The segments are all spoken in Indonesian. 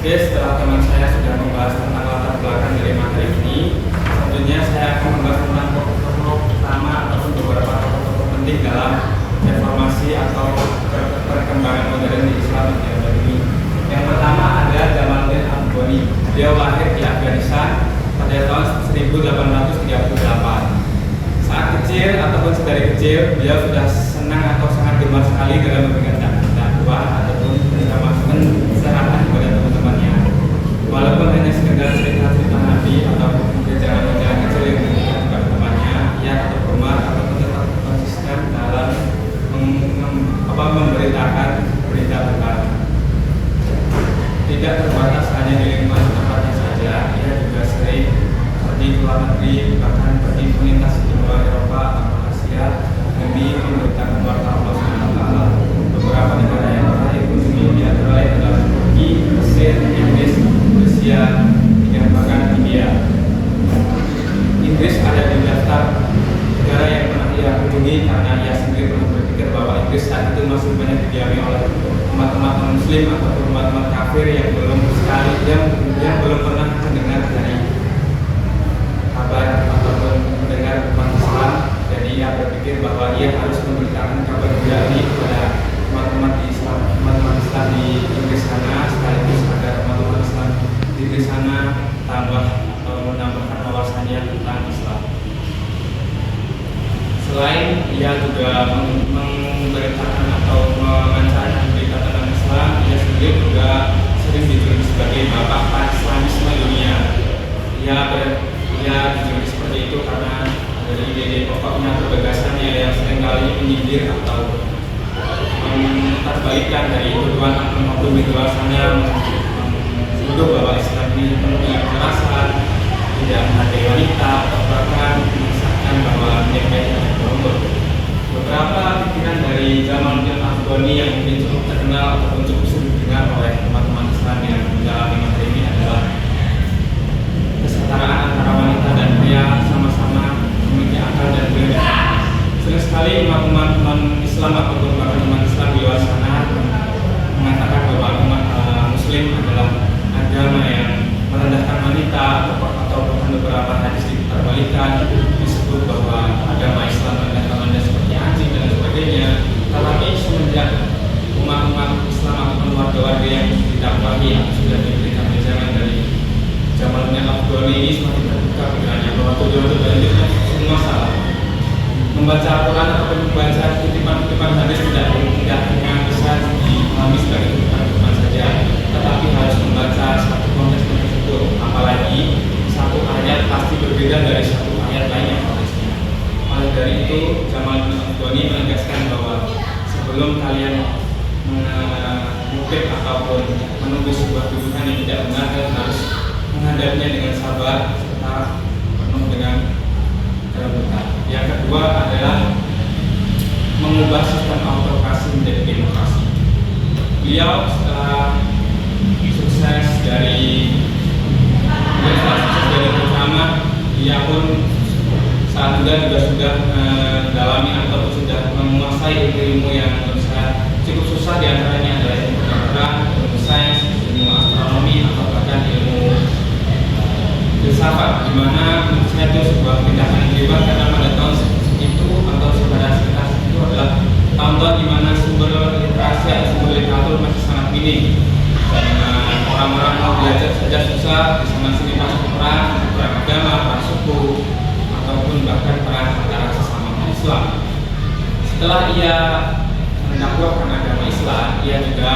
Oke, setelah teman saya sudah membahas tentang latar belakang dari materi ini, tentunya saya akan membahas tentang tokoh-tokoh utama ataupun beberapa tokoh-tokoh penting dalam reformasi atau perkembangan modern di Islam di abad ini. Yang pertama ada Jamaluddin Al-Afghani. Beliau lahir di Afghanistan pada tahun 1838. Saat kecil ataupun sedari kecil, beliau sudah senang atau sangat gemar sekali dalam memberikan dakwah ataupun masukan sarahan kepada teman-temannya. Walaupun hanya sekedar cerita-cerita Nabi ataupun jalan-jalan kecil yang diberikan kepada temannya, ia tetap gemar ataupun tetap konsisten dalam memberitakan berita terbaru. Tidak terbatas hanya di lingkungan tempatnya saja, ia juga sering pergi ke luar negeri, bahkan pergi melintas di luar Eropa atau Asia demi memberitakan warta Allah SWT. Beberapa negara yang pernah dikunjungi di antara lain adalah Turki, Mesir, Inggris, Rusia, hingga bahkan India. Inggris ada di daftar negara yang pernah ia kunjungi karena ia sendiri pernah berpikir bahwa Inggris saat itu masih banyak didiami oleh umat-umat non-Muslim atau umat-umat kafir yang belum pernah mendengar dari kabar ataupun mendengar umat Islam. Jadi ia berpikir bahwa ia harus memberitakan kabar ini kepada umat-umat Islam di Inggris sana, sekaligus agar umat-umat Islam di Inggris sana tambah atau menambahkan wawasannya tentang Islam. Selain ia juga memberitakan atau memancarkan berita tentang Islam, ia sendiri juga sering dijuluki sebagai bapak Pan-Islamisme dunia. Ia dijuluki seperti itu karena dari ide pokoknya atau gagasannya yang seringkali menyindir atau terbalikan dari tujuan oknum di luar sana, menuduh bahwa Islam ini penuh dengan kekerasan, tidak menghargai wanita, atau bahkan mengisahkan bahwa mereka tidak berumur. Beberapa pikiran dari Jamaluddin Al-Afghani yang mungkin cukup terkenal ataupun cukup sering didengar oleh teman-teman Islam yang mendalami materi ini adalah kesetaraan antara wanita dan pria sama-sama memiliki akal dan beda. Sering sekali umat-umat non-Islam ataupun bahkan umat Islam di luar sana mengatakan bahwa umat Muslim adalah agama yang merendahkan wanita atau bahkan beberapa hadis diterbalikan disebut bahwa agama Islam merendahkan wanita seperti anjing dan sebagainya. Tetapi semenjak umat-umat Islam ataupun warga-warga yang didakwahi atau sudah diberikan ajaran dari Jamaluddin Al-Afghani ini semakin terbuka pikirannya bahwa tujuan-tujuan itu semua salah. Membaca Al-Quran ataupun membaca kutipan-kutipan hadis tidak hanya bisa dipahami sebagai kutipan-kutipan saja, tetapi harus membaca satu konteks tertentu. Apalagi satu ayat pasti berbeda dari satu ayat lainnya konteksnya. Oleh dari itu, Jamaluddin Al-Afghani menegaskan bahwa sebelum kalian mengutip ataupun menulis sebuah tuduhan yang tidak benar, kalian harus menghadapinya dengan sabar serta penuh dengan kelembutan. Yang kedua adalah mengubah sistem autokrasi menjadi demokrasi. Beliau setelah sukses dari bersama, ia pun saat muda juga sudah mendalami atau sudah menguasai ilmu yang menurut saya cukup susah, diantaranya adalah ilmu kedokteran, ilmu sains, ilmu astronomi atau bahkan ilmu filsafat, di mana menurut saya itu sebuah tindakan yang hebat karena pada tahun itu atau sekitar itu adalah tahun-tahun di mana sumber literasi atau sumber literatur masih sangat minim. Orang-orang mau belajar saja susah, di sana sini masuk perang agama, perang suku, ataupun bahkan perang antara sesama Islam. Setelah ia mendakwahkan agama Islam, ia juga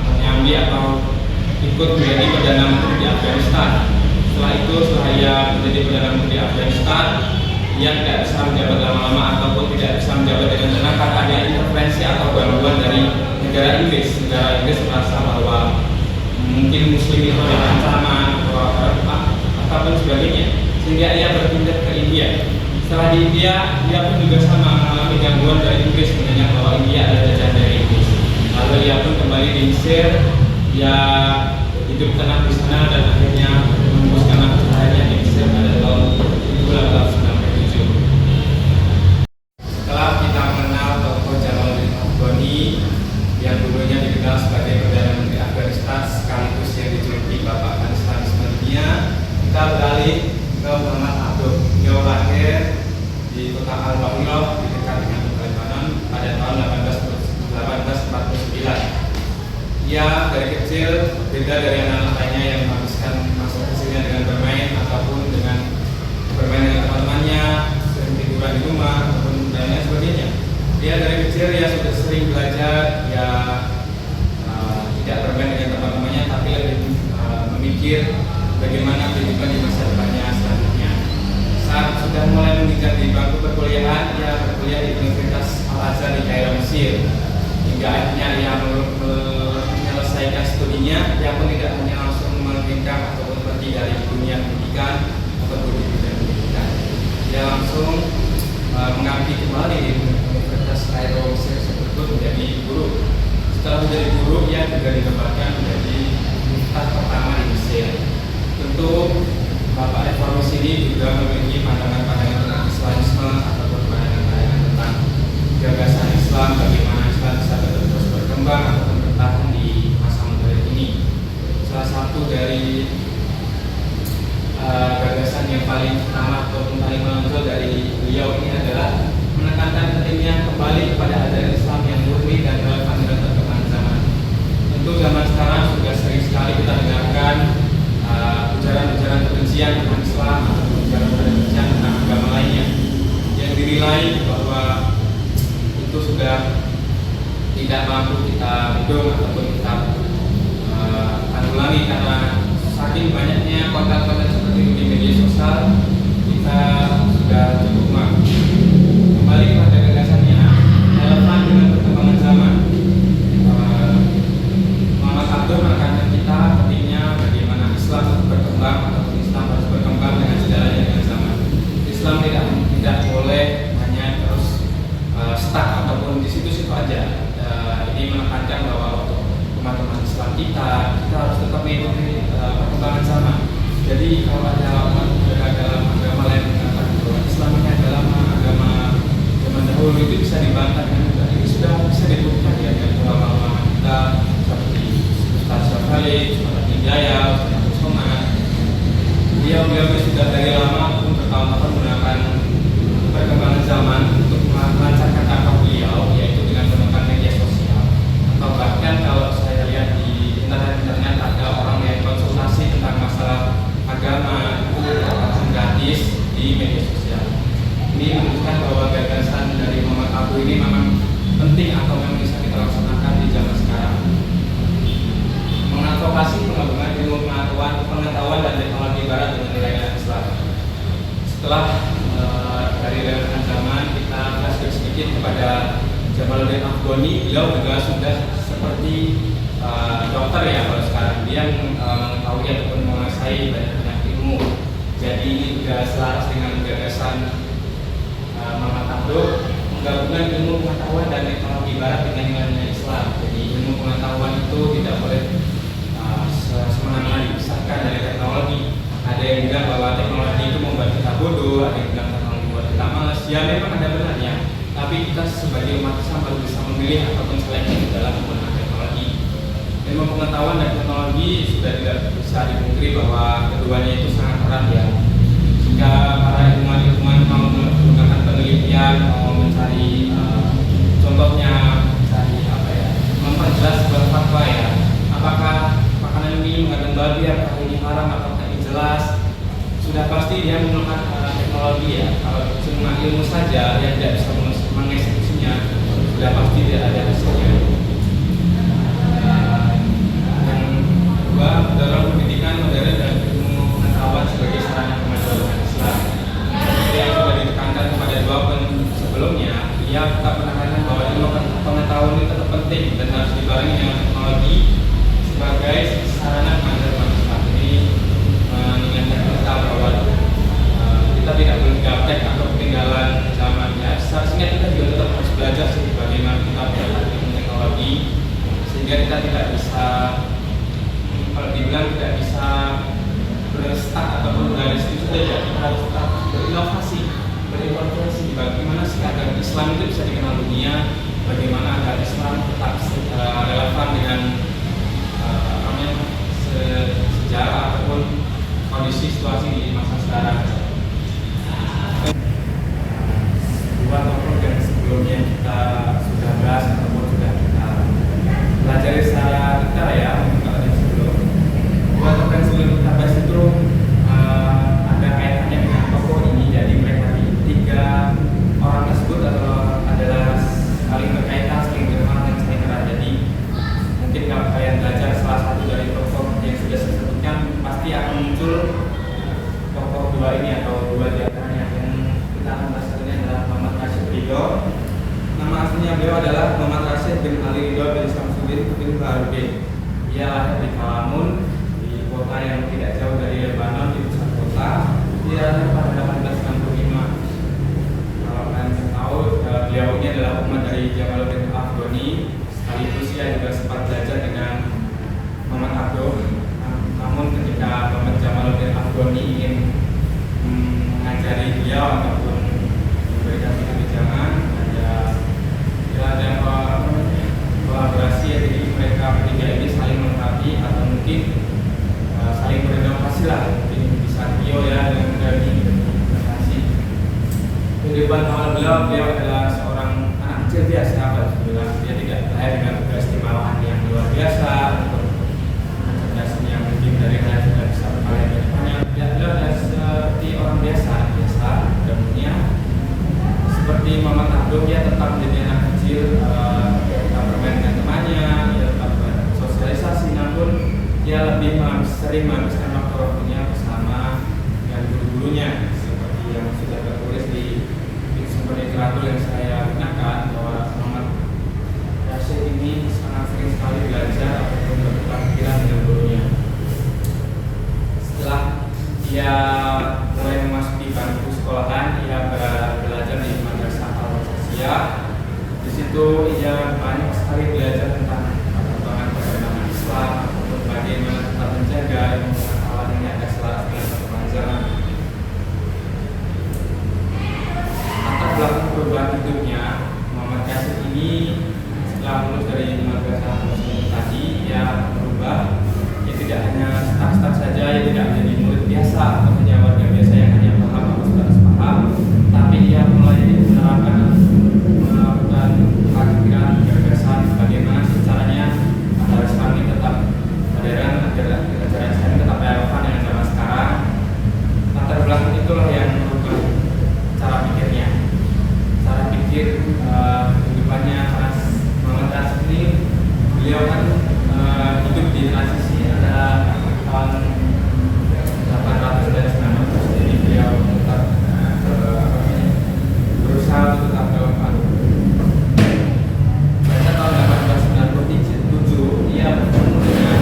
menyambi atau ikut menjadi perdana menteri di Afghanistan. Setelah itu, setelah ia menjadi perdana menteri di Afghanistan, ia tidak bisa menjabat lama-lama ataupun tidak bisa menjabat dengan tenang karena ada intervensi atau gangguan dari negara Inggris. Negara Inggris merasa bahwa mungkin Muslim itu ada ancaman ataupun sebagainya, sehingga ia berpindah ke India. Setelah di India, ia pun juga sama mengalami gangguan dari Inggris, mengingat bahwa India adalah jajahan dari Inggris. Lalu ia pun kembali di Mesir, ia hidup tenang di sana dan akhirnya menembuskan usahanya di Mesir pada tahun 1897. Setelah kita mengenal tokoh Jamaluddin Al-Afghani yang dulunya dikenal sebagai Perdana Menteri Afghanistan sekaligus kita beralih ke Muhammad Abduh. Beliau lahir di kota Al-Bawilah di dekat dengan Lebanon pada tahun 1849. Ia dari kecil beda dari anak-anak lainnya yang menghabiskan masa kecilnya dengan bermain ataupun dengan bermain dengan teman-temannya, sering tiduran di rumah ataupun dan lain sebagainya. Dia dari kecil ya sudah sering belajar, ya tidak bermain dengan teman-temannya, tapi lebih memikir bagaimana kehidupan di masa depannya selanjutnya. Saat sudah mulai menginjak di bangku perkuliahan, ia berkuliah di Universitas Al-Azhar di Kairo, Mesir. Hingga akhirnya ia menyelesaikan studinya, ia pun tidak hanya langsung melengkapkan ataupun pergi dari dunia pendidikan ataupun di bidang pendidikan. Dia langsung mengabdi kembali di Universitas Kairo, Mesir tersebut menjadi guru. Setelah menjadi guru, ia juga ditempatkan menjadi ustaz pertama di Mesir. Tentu Bapak Reformis ini juga memiliki pandangan-pandangan tentang Islamisme ataupun pandangan-pandangan tentang gagasan Islam, bagaimana Islam bisa terus berkembang ataupun bertahan di masa modern ini. Salah satu dari gagasan yang paling utama ataupun paling menonjol dari beliau ini adalah menekankan pentingnya kembali kepada ajaran Islam yang murni dan relevan dengan perkembangan zaman. Tentu zaman sekarang sudah sering sekali kita dengarkan ujaran-ujaran kebencian tentang Islam atau ujaran-ujaran kebencian tentang agama lainnya yang dinilai bahwa itu sudah tidak mampu kita bendung ataupun kita tanggulangi, karena saking banyaknya konten-konten seperti itu di media sosial, kita sudah cukup mampu. Kembali kepada gagasannya, relevan dengan perkembangan zaman. Muhammad Abduh menekankan kita pentingnya bagaimana Islam harus berkembang ataupun Islam harus berkembang dengan sejalannya dengan zaman. Islam tidak boleh hanya terus stuck ataupun di situ-situ aja. Ini menekankan bahwa untuk teman-teman Islam kita harus tetap mengikuti perkembangan zaman. Jadi kalau ada dalam agama lain mengatakan bahwa Islam ini adalah agama zaman dahulu, itu bisa dibantah dengan mudah. Ini sudah bisa dibuktikan ya dengan ulama-ulama kita seperti Ustaz Syafali, Ustaz Hidayah, Ustaz Somad. Beliau sudah dari lama pun bertahun-tahun menggunakan perkembangan zaman untuk melancarkan dakwah beliau, yaitu dengan menggunakan media sosial. Atau bahkan kalau saya lihat di internet ada orang yang konsultasi tentang masalah agama itu dapatkan gratis di media sosial. Ini menunjukkan bahwa gagasan dari Muhammad Abduh ini memang penting atau memang bisa kita laksanakan di zaman sekarang. Mengadvokasi pengembangan ilmu pengetahuan dan teknologi barat dengan nilai-nilai Islam. Setelah dari relevan zaman, kita flashback sedikit kepada Jamaluddin Afghani. Beliau juga sudah seperti dokter ya kalau sekarang. Dia mengetahui ataupun menguasai banyak ilmu. Jadi ini juga selaras dengan gagasan Muhammad Abduh, menggabungkan ilmu pengetahuan dan teknologi barat dengan nilai-nilai Islam. Jadi ilmu pengetahuan itu tidak boleh semena-mena dipisahkan dari teknologi. Ada yang bilang bahwa teknologi itu membuat kita bodoh, ada yang bilang teknologi membuat kita malas. Ya memang ada benarnya, tapi kita sebagai umat Islam harus bisa memilih ataupun selektif dalam menggunakan teknologi. Ilmu pengetahuan dan teknologi sudah tidak bisa dipungkiri bahwa keduanya itu sangat erat ya. Jika para ilmuwan mau menggunakan penelitian, mau mencari contohnya, mencari memperjelas sebuah fatwa ya, apakah makanan ini mengandung babi, apakah ini haram, apakah ini jelas, sudah pasti dia menggunakan teknologi ya. Kalau cuma ilmu saja yang tidak bisa mengeksekusinya, sudah pasti tidak ada hasilnya. Yang kedua, dalam pendidikan modern dan ilmu pengetahuan sebagai sarana kemajuan Islam. Seperti yang sudah ditekankan kepada dua poin sebelumnya, ia tetap menekankan bahwa ilmu pengetahuan itu tetap penting dan harus dibarengi dengan teknologi sebagai sarana kemajuan Islam. Ini mengingatkan kita bahwa kita tidak boleh gaptek atau ketinggalan zaman ya. Seharusnya kita juga tetap harus belajar sih bagaimana kita belajar ilmu teknologi sehingga kita tidak bisa, kalau dibilang tidak bisa berstuck ataupun berada di situ saja. Kita harus tetap berinovasi, berinovasi bagaimana sih agar Islam itu bisa dikenal dunia, bagaimana agar Islam tetap relevan dengan sejarah ataupun kondisi situasi di di Kalamun, di kota yang tidak jauh dari Lebanon, di pusat kota. Dia pada 1865. Kalau kalian tahu, beliau ini adalah umat dari Jamaluddin Afghani. Sekaligus ia juga sempat belajar dengan Muhammad Abduh. Namun ketika Muhammad Jamaluddin Afghani ingin mengajari beliau ataupun memberikan kebijakan, ada kolaborasi, jadi mereka bertiga ini saling melengkapi atau mungkin saling berinovasi lah, mungkin bisa Tio ya dengan Dani berinovasi. Kehidupan awal beliau adalah seorang anak kecil biasa, alhamdulillah. Dia tidak lahir dengan keistimewaan yang luar biasa atau kecerdasan yang mungkin dari lahir sudah bisa berkalian banyak. Dia adalah seperti orang biasa pada umumnya. Seperti Muhammad Abduh, dia tetap menjadi anak kecil, tetap bermain dengan temannya, dia tetap bersosialisasi, namun dia lebih sering menghabiskan waktu-waktunya bersama dengan guru-gurunya, seperti yang sudah tertulis di sumber literatur yang saya gunakan, bahwa Muhammad Rashid ini sangat sering sekali belajar ataupun bertukar pikiran dengan gurunya. Setelah dia mulai memasuki bangku sekolahan, ia belajar di Madrasah Al-Wasatiyah. Di situ ia banyak sekali belajar tentang perkembangan perkembangan Islam ataupun bagaimana tetap menjaga ilmu pengetahuan ini agar selaras dengan perkembangan zaman. Latar belakang perubahan hidupnya, Muhammad Rashid ini setelah lulus dari Madrasah Al-Wasatiyah tadi, ia berubah. Ia tidak hanya stuck saja, ia tidak menjadi murid biasa atau hanya warga biasa yang hanya paham atau sebatas paham, tapi ia mulai menerapkan melakukan pikiran gagasan bagaimana caranya agar Islam ini tetap modern, agar ajaran Islam ini tetap relevan dengan zaman sekarang. Latar belakang itulah yang merubah cara pikirnya, cara pikir kehidupannya. Karena Muhammad Rashid ini, beliau kan hidup di transisi antara tahun 800 dan 900, jadi beliau tetap berusaha untuk tetap relevan. Pada tahun 1897 ia bertemu dengan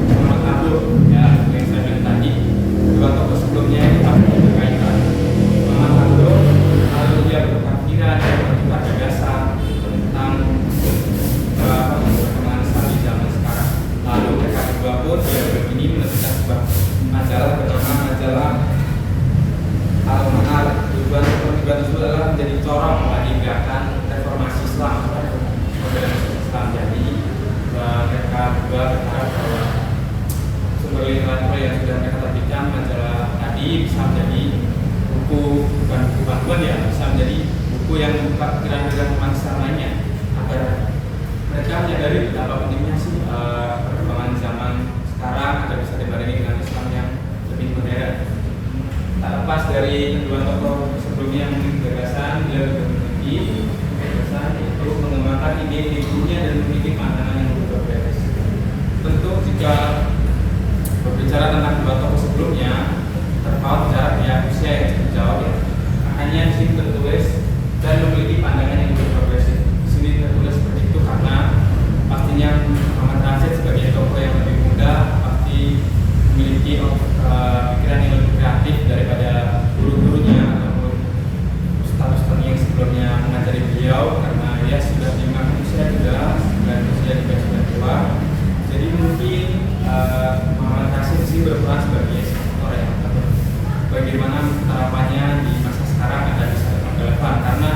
Muhammad Abduh, ya yang saya bilang tadi. Dua tokoh sebelumnya ini pasti berkaitan. Muhammad Abduh lalu dia bertukar pikiran, dia bertukar gagasan tentang perkembangan Islam di zaman sekarang. Lalu mereka berdua pun begini menerbitkan sebuah majalah bernama Majalah Al-Manar. Tujuan tersebut adalah menjadi corong bagi gerakan reformasi Islam atau modernisasi Islam. Jadi mereka berdua berharap bahwa sumber literatur yang sudah mereka terbitkan, majalah tadi, bisa menjadi buku, bukan buku panduan ya, bisa menjadi buku yang membuka pikiran-pikiran umat Islam lainnya, agar mereka menyadari betapa pentingnya sih perkembangan zaman sekarang agar bisa dibarengi dengan Islam yang lebih modern. Tak lepas dari kedua tokoh sebelumnya yang gagasan, beliau juga memiliki gagasan yaitu mengembangkan ide gurunya dan memiliki pandangan yang berbeda. Tentu jika berbicara tentang kedua tokoh sebelumnya, terpaut jarak ya usia yang cukup jauh ya. Makanya di sini tertulis dan memiliki pandangan yang progresif. Di sini tertulis seperti itu karena pastinya Muhammad Rashid sebagai tokoh yang lebih muda pasti memiliki pikiran yang lebih kreatif daripada guru-gurunya ataupun ustaz-ustaz yang sebelumnya mengajari beliau, karena dia sudah dimakan usia juga dan usia juga sudah tua. Jadi mungkin Muhammad Rashid sih berperan sebagai sektor ya, atau bagaimana penerapannya di masa sekarang agar bisa tetap relevan, karena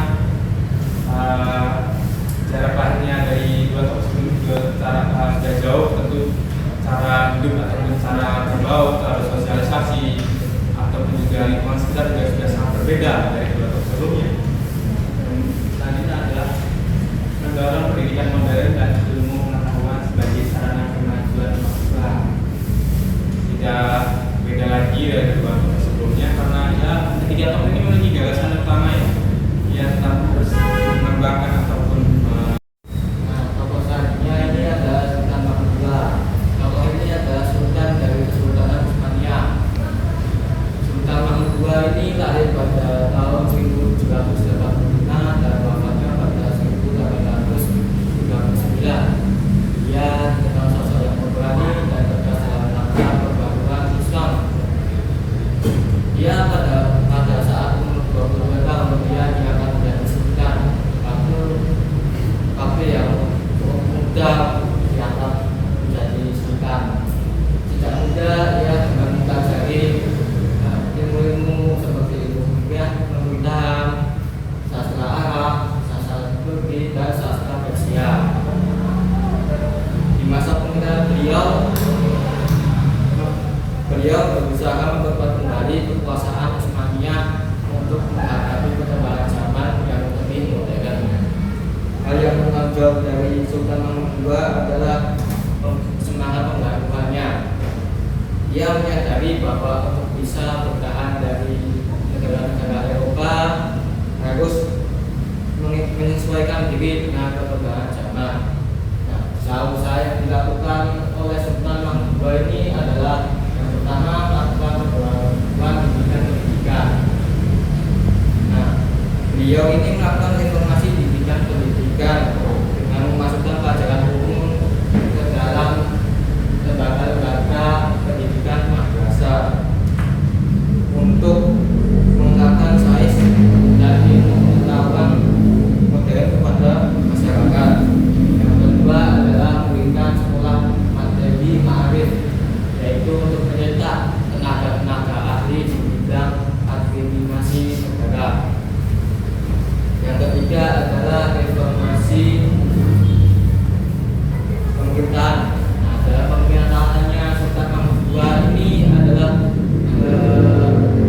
jarak lahirnya dari dua tokoh sebelum juga sudah jauh. Tentu cara hidup ataupun cara berbau, cara bersosialisasi ataupun juga lingkungan sekitar juga sudah sangat berbeda dari dua tokoh sebelumnya. Selanjutnya adalah mendorong pendidikan modern dan ilmu pengetahuan sebagai sarana kemajuan Islam. Tidak beda lagi dari dua tokoh sebelumnya, karena ya ketiga tokoh ini memiliki gagasan utama ya. Ia tetap harus mengembangkan ataupun tokoh selanjutnya ini adalah Sultan Mahmud. Tokoh ini adalah Sultan dari Kesultanan Utsmaniyah. Sultan Mahmud II ini lahir pada tahun beliau berusaha memperkuat kembali kekuasaan Utsmaniyah untuk menghadapi perkembangan zaman yang lebih modern. Hal yang menonjol dari Sultan Mahmud II adalah semangat pembaruannya. Ia menyadari bahwa untuk bisa bertahan dari negara-negara Eropa harus menyesuaikan diri dengan perkembangan zaman. Nah, usaha-usaha yang dilakukan oleh Sultan Mahmud II ini adalah yang pertama, melakukan pembaruan pendidikan. Nah, beliau ini melakukan reformasi di bidang pendidikan dengan memasukkan pelajaran umum ke dalam lembaga-lembaga pendidikan madrasah untuk mengembangkan sains dan ilmu pengetahuan modern kepada masyarakat. Yang kedua adalah memberikan sekolah materi ma'arif, yaitu untuk mencetak tenaga-tenaga ahli di bidang administrasi negara. Yang ketiga adalah reformasi pemerintahan. Nah, dalam pemerintahannya Sultan Mahmud II ini adalah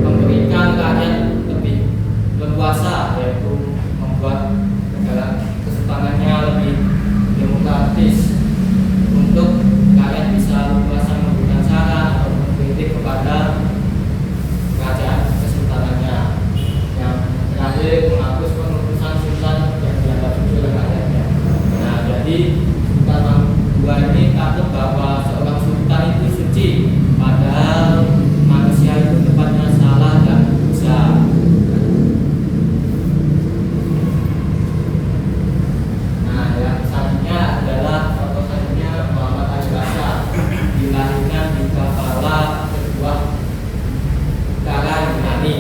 memberikan rakyat lebih leluasa, yaitu membuat negara kesempatannya lebih demokratis untuk rakyat bisa leluasa memberikan saran atau mengkritik kepada kerajaan kesultanannya. Yang terakhir, menghapus pengurusan sultan yang dianggap suci oleh rakyatnya. Nah, jadi Sultan Mahmud II ini takut bahwa seorang sultan itu suci, padahal manusia itu tempatnya salah dan dosa. Nah, yang selanjutnya adalah tokoh selanjutnya Muhammad Ali Pasha, dilahirkan di kepala sebuah negara Yunani.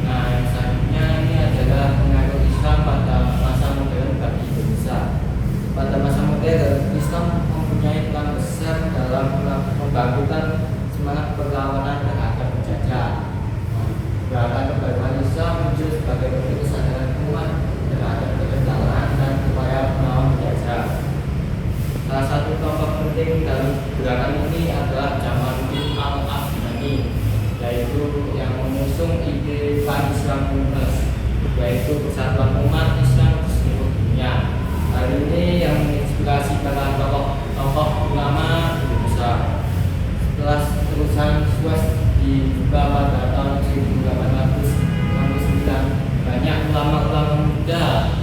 Nah, yang selanjutnya ini adalah pengaruh Islam pada masa modern bagi Indonesia. Pada masa modern, Islam mempunyai peran besar dalam membangkitkan semangat perlawanan terhadap penjajah. Gerakan kebaruan Islam muncul sebagai bentuk kesadaran umat terhadap kebenaran dan upaya melawan penjajah. Salah satu tokoh penting dalam gerakan ini adalah Jamaluddin Al-Afghani, yaitu yang mengusung ide Pan-Islamonisme, yaitu persatuan umat Islam di seluruh dunia. Hal ini yang menginspirasi para tokoh ulama Indonesia. Setelah terusan Suez dibuka pada tahun 1869, banyak ulama-ulama muda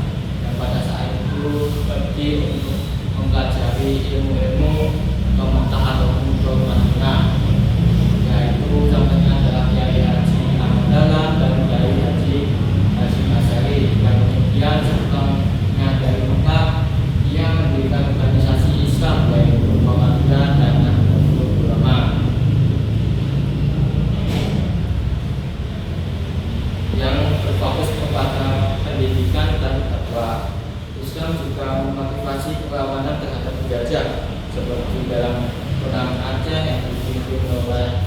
yang pada saat itu pergi untuk mempelajari ilmu-ilmu atau mentahalul Madinah, yaitu contohnya adalah Kiai Haji Ahmad Dahlan dan Kiai Haji Asyari, yang kemudian setelahnya dari Mekah ia mendirikan organisasi Islam yaitu Muhammadiyah dan Nahdlatul Ulama yang berfokus kepada pendidikan dan dakwah. Islam juga memotivasi perlawanan terhadap penjajah seperti dalam perang Aceh yang dipimpin oleh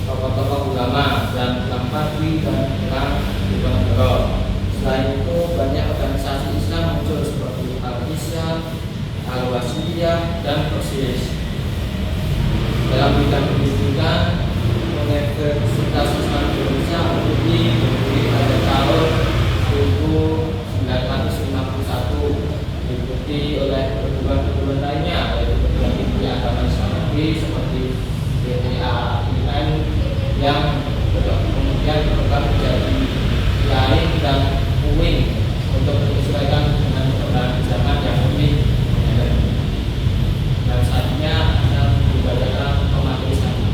tokoh-tokoh ulama dan perang Padri dan perang Diponegoro. Selain itu, banyak organisasi Islam muncul seperti Al-Isyad, Al-Wasiliyah, dan Persis. Dalam bidang pendidikan, Universitas Islam Indonesia berdiri pada tahun 1951, diikuti oleh perguruan-perguruan lainnya, yaitu perguruan tinggi agama Islam negeri seperti BTAIN yang kemudian berkembang menjadi lain dan UIN untuk menyesuaikan dengan perkembangan zaman yang lebih modern. Dan selanjutnya akan dibacakan pemateri saya.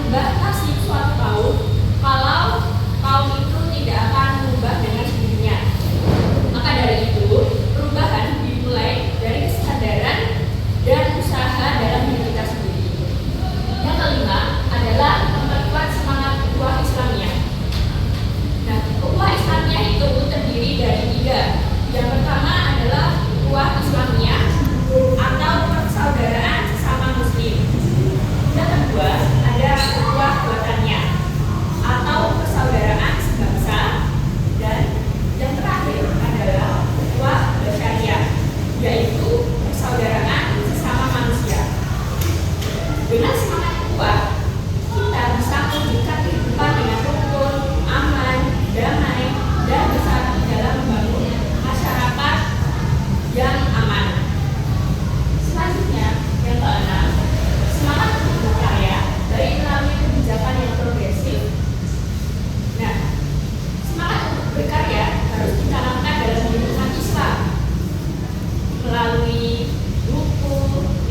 membatasi suatu kaum kalau kaum itu tidak akan berubah dengan sendirinya. Maka dari itu, perubahan dimulai dari kesadaran dan usaha dalam diri kita sendiri. Yang kelima adalah memperkuat semangat ukhuwah Islamiyah. Nah, ukhuwah Islamiyah itu terdiri dari 3. Yang pertama adalah ukhuwah Islamiyah atau persaudaraan sesama muslim. Yang kedua ada ukhuwah wataniyah atau persaudaraan sebangsa, dan yang terakhir adalah ukhuwah basyariyah, yaitu persaudaraan sesama manusia. Dengan semangat ukhuwah, kita bisa mewujudkan kehidupan dengan rukun, aman, damai, dan bersatu dalam membangun masyarakat yang aman. Selanjutnya, yang keenam, semangat untuk berkarya baik melalui kebijakan yang progresif. Nah, semangat untuk berkarya harus ditanamkan dalam diri umat Islam melalui buku,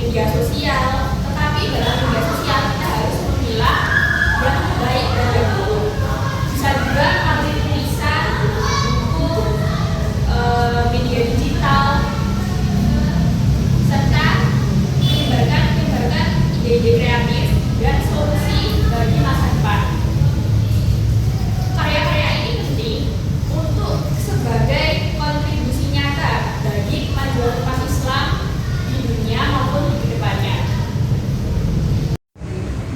media sosial. Tetapi dalam media sosial kita harus memilah yang baik dan yang buruk. Bisa juga melalui tulisan, buku, media digital, serta menyebarkan ide-ide kreatif dan solusi bagi masa depan. Karya-karya ini penting untuk sebagai kontribusi nyata bagi kemajuan umat Islam di dunia maupun di kedepannya.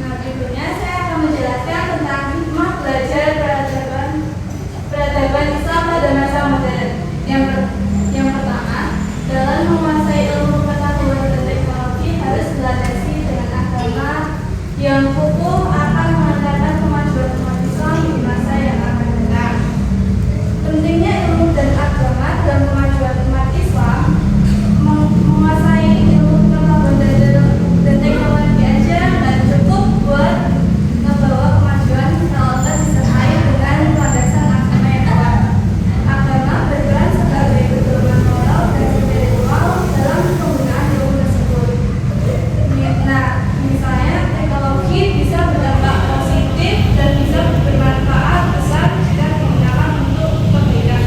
Nah, berikutnya saya akan menjelaskan tentang hikmah belajar peradaban Islam pada masa modern. Yang pertama, dalam menguasai ilmu pengetahuan dan teknologi harus dilandasi dengan agama yang kukuh akan mengantarkan kemajuan umat Islam di masa yang akan datang. Pentingnya ilmu dan agama dalam kemajuan umat Islam. Menguasai ilmu pengetahuan dan teknologi aja nggak cukup buat membawa kemajuan kalau nggak disertai dengan landasan agama yang kuat. Agama berperan sebagai pedoman moral dan spiritual dalam penggunaan ilmu tersebut. Nah, misalnya teknologi bisa berdampak positif dan bisa bermanfaat besar jika digunakan untuk kebaikan.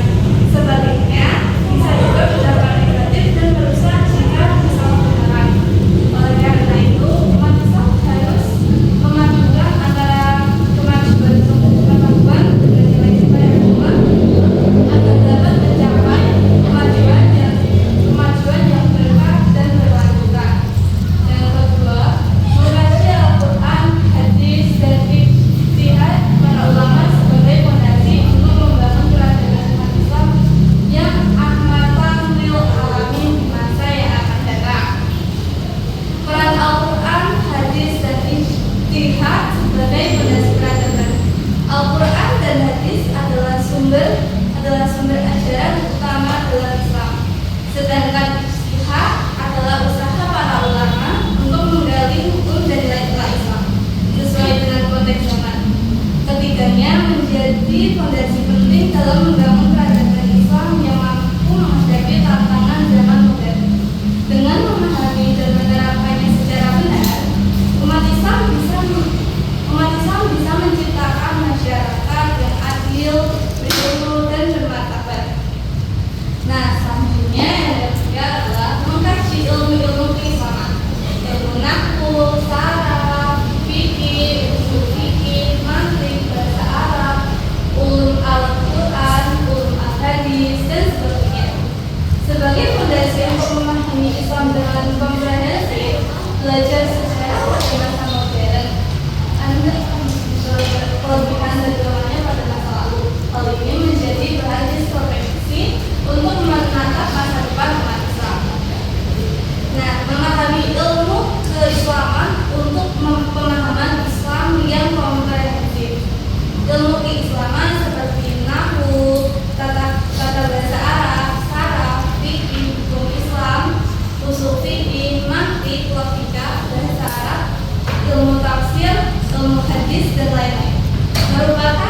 Sebaliknya, bisa juga berdampak negatif dan merusak jika disalahgunakan. Oleh karena itu, umat Islam harus memadukan antara kemajuan pengetahuan dengan nilai-nilai agama agar dapat mencapai kemajuan yang berkah dan berkelanjutan. Yang kedua, membaca Al-Quran, hadis, dan ijtihad para ulama sebagai fondasi untuk membangun peradaban umat Islam yang rahmatan lil alamin di masa yang akan datang. Peran Al-Quran, hadis, dan ijtihad sebagai fondasi peradaban. Al-Quran dan hadis adalah sumber ajaran utama dalam Islam. Sedangkan ijtihad adalah usaha para ulama untuk menggali hukum dan nilai-nilai Islam sesuai dengan konteks zaman. Ketiganya menjadi fondasi penting dalam membangun peradaban Islam yang mampu menghadapi tantangan zaman modern. Dengan memahami dan menerapkannya secara benar, umat Islam bisa menciptakan masyarakat yang adil, berilmu, dan bermartabat. Nah, selanjutnya yang ketiga adalah mengkaji ilmu-ilmu keislaman, ilmu nahwu, saraf, fikih, usul fikih, mantiq, bahasa Arab, ulum Al-Quran, ulum al-hadis, dan sebagainya. Sebagai fondasi untuk memahami Islam dengan komprehensif, belajar sejarah pada masa modern. Anda kelebihan dan kelemahannya pada masa lalu. Hal ini menjadi bahan introspeksi untuk menatap masa depan umat Islam. Nah, memahami ilmu keislaman untuk pemahaman Islam yang komprehensif. Ilmu keislaman seperti nahwu, tata bahasa Arab, saraf, fikih, hukum Islam, usul fikih, mantiq, logika, bahasa Arab, ilmu tafsir, ilmu hadis, dan lain-lain merupakan